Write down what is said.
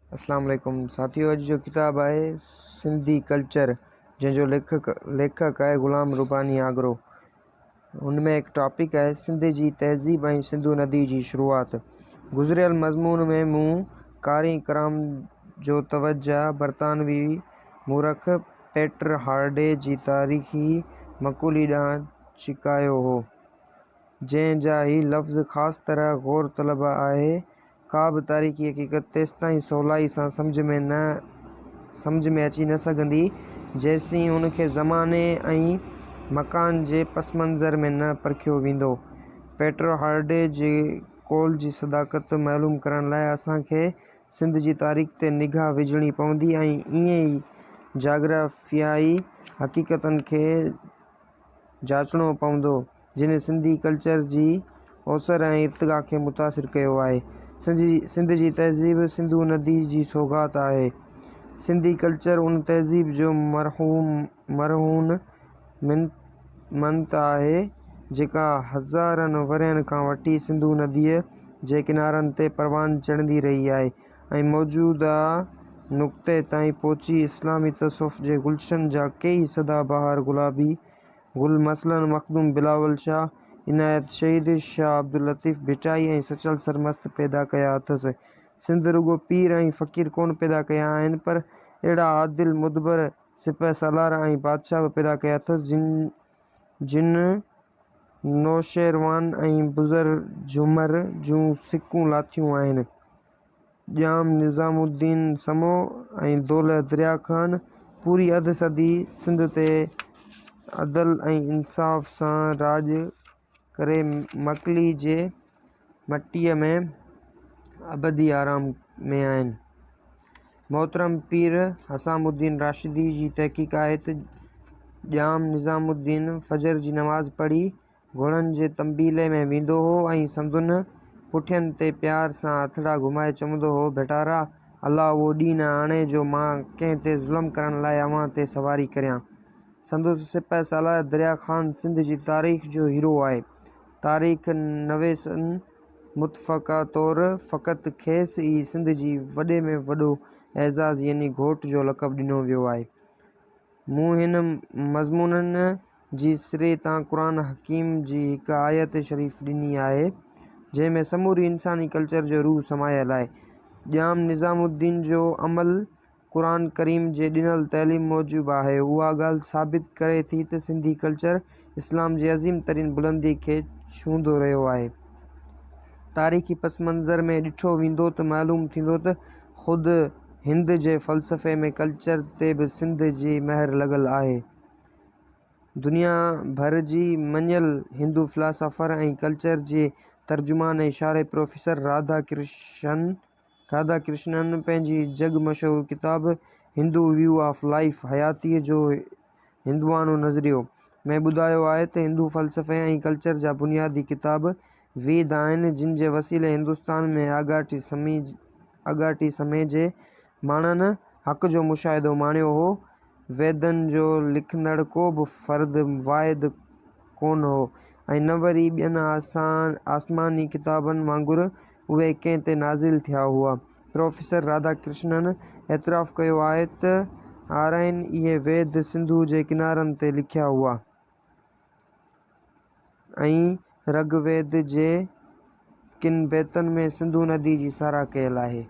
अस्सलाम वालेकुम साथियों। अॼु जो किताबु आहे सिंधी कल्चर, जंहिंजो लेखक आहे ग़ुलाम रुबानी आगरो। उनमें हिकु टॉपिक आहे सिंध जी तहज़ीब ऐं सिंधु नदी जी शुरूआत। गुज़िरियल मज़मून में मूं कारी कराम जो तवज्जा बरतानवी मुरख पेटर हार्डे जी तारीख़ी मक़ूली ॾांहुं छिकायो हो, जंहिं जा ही लफ़्ज़ ख़ासि तरह ग़ौर तलब आहे। का बि तारीख़ी हक़ीक़त तेसिताईं सवलाई सां सम्झ में अची न सघंदी जेसिताईं उनखे ज़माने ऐं मकान जे पस मंज़र में न परखियो वेंदो। पेटर हार्डे जे कौल जी सदाक़त मालूम करण लाइ असांखे सिंध जी तारीख़ ते निगाह विझणी पवंदी ऐं ईअं ई जाग्राफ़ियाई हक़ीक़तनि खे जाचणो पवंदो जिन सिंधी कल्चर जी ओसर ऐं इर्तिक़ा खे मुतासिर कयो आहे। सिंध जी तहज़ीब सिंधु नदी जी सौगात आहे। सिंधी कल्चर उन तहज़ीब जो मरहून मंत आहे जेका हज़ारनि वरियनि खां वठी सिंधु नदीअ जे किनारनि ते परवान चढ़ंदी रही आहे ऐं मौजूदा नुक़्ते ताईं पहुची इस्लामी तसव्वुफ़ जे गुलशन जा कई सदाबहार गुलाबी गुल मसलन मखदूम बिलावल शाह, इनायत शहीद, शाह अब्दुल लतीफ़ भिटाई ऐं सचल सरमस्त पैदा कया अथसि। सिंध रुगो पीर ऐं फ़क़ीर कोन पैदा कया आहिनि, पर अहिड़ा आदिल मुदबर सिपह सालार ऐं बादशाह बि पैदा कया अथसि जिन नौशेरवान ऐं बुज़र झूमर जूं सिकूं लाथियूं आहिनि। ॼाम निज़ामुद्दीन समो ऐं दौलत दरिया ख़ान पूरी अध सदी सिंध ते अदल ऐं इंसाफ़ सां राॼ करे मकली जे मटीअ में अबदी आराम में आहिनि। मोहतरम पीर हसामुद्दीन राशिदी जी तहक़ीक़ आहे त ॼाम निज़ामुद्दीन फजर जी नमाज़ पढ़ी घोड़नि जे तंबीले में वेंदो हो ऐं संदुनि पुठियनि ते प्यार सां हथड़ा घुमाए चवंदो हो, बेटारा, अल्लाह उहो ॾींहुं न आणे जो मां कंहिं ते ज़ुल्म करण लाइ अव्हां ते सवारी करियां। संदुसि सिपह सालार दरिया ख़ान सिंध जी तारीख़ जो हीरो आहे। तारीख़ नवेसन मुतफ़क़ा तौर फ़क़ति खेसि ई सिंध जी वॾे में वॾो एज़ाज़ यानी घोट जो लक़ब ॾिनो वियो आहे। मूं हिन मज़मूननि जी सिरे तां क़ुरान हकीम जी हिकु आयत शरीफ़ ॾिनी आहे जंहिं में समूरी इंसानी कल्चर जो रूह समायल आहे। ॼाम निज़ामुद्दीन जो अमल क़ुरान करीम जे ॾिनल तइलीम मूजिबि आहे। उहा ॻाल्हि साबित करे थी त सिंधी कल्चर इस्लाम जी अज़ीम तरीन बुलंदी खे छूंदो रहियो आहे। तारीख़ी पस मंज़र में ॾिठो वेंदो त मालूम थींदो त ख़ुदि हिंद जे फ़लसफ़े में कल्चर ते बि सिंध जी महर लॻल आहे। दुनिया भर जी मञियल हिंदू फ़िलासफ़र ऐं कल्चर जे तर्जुमान ऐं शाइर प्रोफ़ेसर राधा कृष्णन पंहिंजी जग मशहूर किताब हिंदू व्यू ऑफ लाइफ हयातीअ जो हिंदुआनो नज़रियो में ॿुधायो आहे त हिंदू फ़लसफ़े ऐं कल्चर जा बुनियादी किताब वेद आहिनि जिन जे वसीले हिंदुस्तान में आगाटी समय जे माण्हुनि हक़ जो मुशाहिदो माणियो हो। वेदनि जो लिखंदड़ को बि फ़र्द वाहिद कोन हो ऐं न वरी ॿियनि आसमानी किताबनि वांगुरु उहे कंहिं ते नाज़िल थिया हुआ। प्रोफ़ेसर राधा कृष्णन एतिराफ़ कयो आहे त आरइन इहे वेद सिंधु जे किनारनि ते लिखिया हुआ ऐं ऋग्वेद जे किन बेतनि में सिंधु नदी जी साराह कयल आहे।